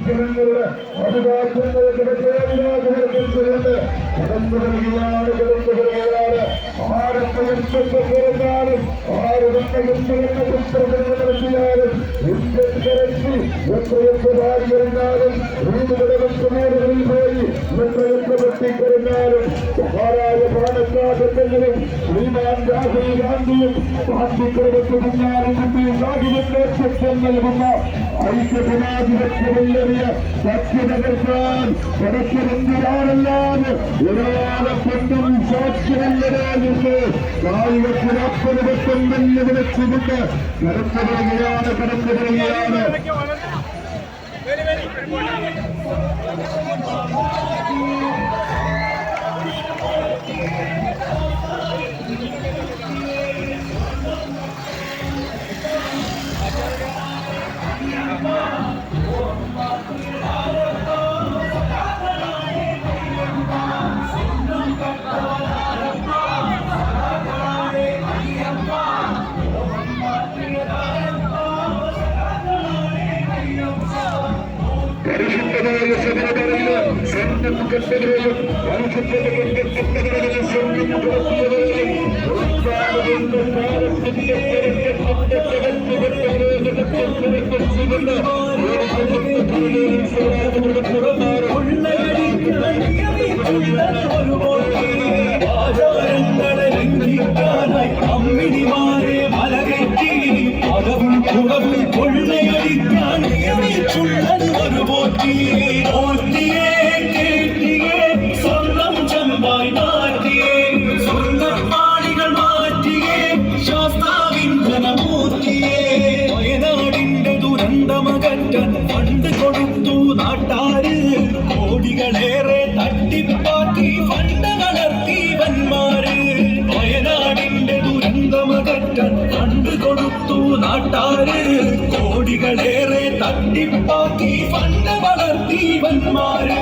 ജനങ്ങളുടെ അഭിവാദ്യങ്ങൾക്ക് പ്രത്യേകതകളുണ്ട്. കടന്നു വരികയാണ്, കടന്നു വരികയാണ്. ആരൊക്കെ എന്തൊക്കെ പറഞ്ഞാലും ആരുടെ എന്തെന്ന പുസ്തകങ്ങൾ നടത്തിയാലും ഇന്ത്യൻ കറൻസി എത്രയൊക്കെ വാരി കഴിഞ്ഞാലും വീടുകളുടെ മേഖലകളിൽ പോയി എത്രയൊക്കെ വെട്ടിക്കറിഞ്ഞാലും മഹാരാജ പാണക്കാട്ടെങ്കിലും ശ്രീമാൻ രാഹുൽ ഗാന്ധിയും പാർട്ടിക്കടക്ക് പിന്നാലെ നേതൃത്വം നൽകുന്ന ഐക്യജനാധിപത്യമുള്ളറിയ സത്യ തകർക്കാൻ പരസ്പരന്തിരാനല്ലാതെ ഒരാളെ കൊണ്ടും സാക്ഷ്യമല്ലതായിരുന്നു. കായികത്തിനപ്പുറത്തും വെല്ലുവിളിച്ചുകൊണ്ട് കടന്നു വരികയാണ്, കടന്നു വരികയാണ്. പരിശുദ്ധമായ ശബരിമലയില് സ്വർണ്ണം കെട്ടവരെയും പരിശുദ്ധതയും സ്വർണ്ണം പുറത്തിയവരെയും അമ്മിണിമാരെ മലകെട്ടി അകവും പുറവും കൊള്ളയടിക്കാൻ നിയമിച്ചുള്ളത് ഒരു പോറ്റിയെ കേട്ടിയെ സ്വർണം ചമ്പായി മാറ്റിയേ സ്വർണ്ണപ്പാടികൾ മാറ്റിയേ ശാസ്താവിൻ ധനമൂർത്തിയെ വയനാടിന്റെ ദുരന്തമകറ്റാൻ ഫണ്ട് കൊടുത്തു നാട്ടാര് കോടികളേറെ തട്ടിപ്പാക്കി ഫണ്ട് വളർത്തി വന്മാര് വയനാടിന്റെ ദുരന്തമകറ്റാൻ ഫണ്ട് കൊടുത്തു നാട്ടാര് കോടികളേറെ തട്ടിപ്പാക്കി ഫണ്ട് വളർത്തി വന്മാര്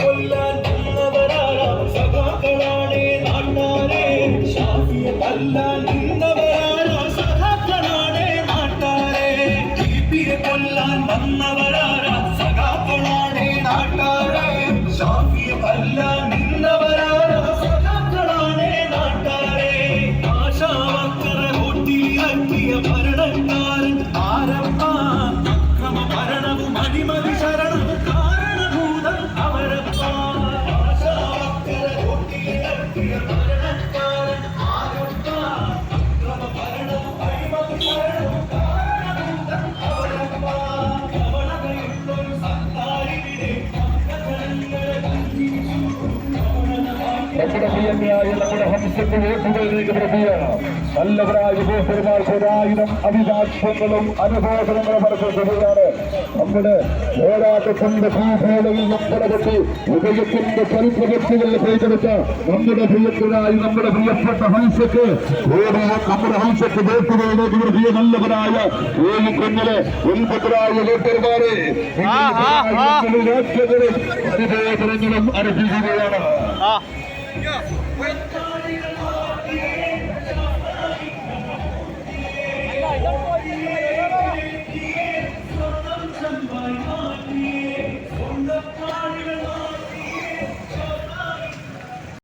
കൊല്ലാൻ നിന്നവരാരാ സഖാക്കളാണേ നാട്ടാരെ ഷാഫിയെ തല്ലാൻ നിന്നവരാരാ സഖാക്കളാണേ നാട്ടാരെ കൊല്ലാൻ വന്നവരാരാ സഖാക്കളാണേ നാട്ടാരെ ഷാഫിയെ തല്ലാൻ നിന്നവരാരാ സഖാക്കളാണേ നാട്ടാരെ ആശാവർക്കറ ഒട്ടിയിറക്കിയ ഭരണക്കാരൻ ആരപ്പ അക്രമ ഭരണവും അഴിമതി ശരണവും കാരണഭൂതം അവരപ്പ ആശാവർക്കറ ഒട്ടിയിറക്കിയ ഭരണക്കാരൻ ആരപ്പ അക്രമ ഭരണവും അഴിമതി ശരണവും കാരണഭൂതം അവരപ്പ കവളതയുള്ളൊരു സർക്കാരിനെ നമ്മുടെ പ്രിയങ്കയായ നമ്മുടെ ഹംസക്ക് വോട്ടുകളിലേക്ക് പ്രത്യേക നല്ലവരായ വോട്ടർമാർക്ക് 1000 അഭിഭാഷങ്ങളും അനുഭവങ്ങളും പറഞ്ഞിരിക്കുകയാണ്. നമ്മുടെ പോരാട്ടത്തിന്റെ ഭൂഭേളയിൽ നമ്മുടെ പറ്റി ഉദയത്തിന്റെ കൽപ്പകത്തുകളിൽ തിരഞ്ഞെടുത്ത നമ്മുടെ പ്രിയത്തിനായി നമ്മുടെ പ്രിയപ്പെട്ട ഹംസക്ക് നമ്മുടെ ഹംസക്ക് വോട്ടുകളിലേക്ക് പ്രത്യേക നല്ലവരായ 7 കുഞ്ഞിലെ 9 വോട്ടർമാരെ അനുഭവങ്ങളും അർപ്പിക്കുകയാണ്.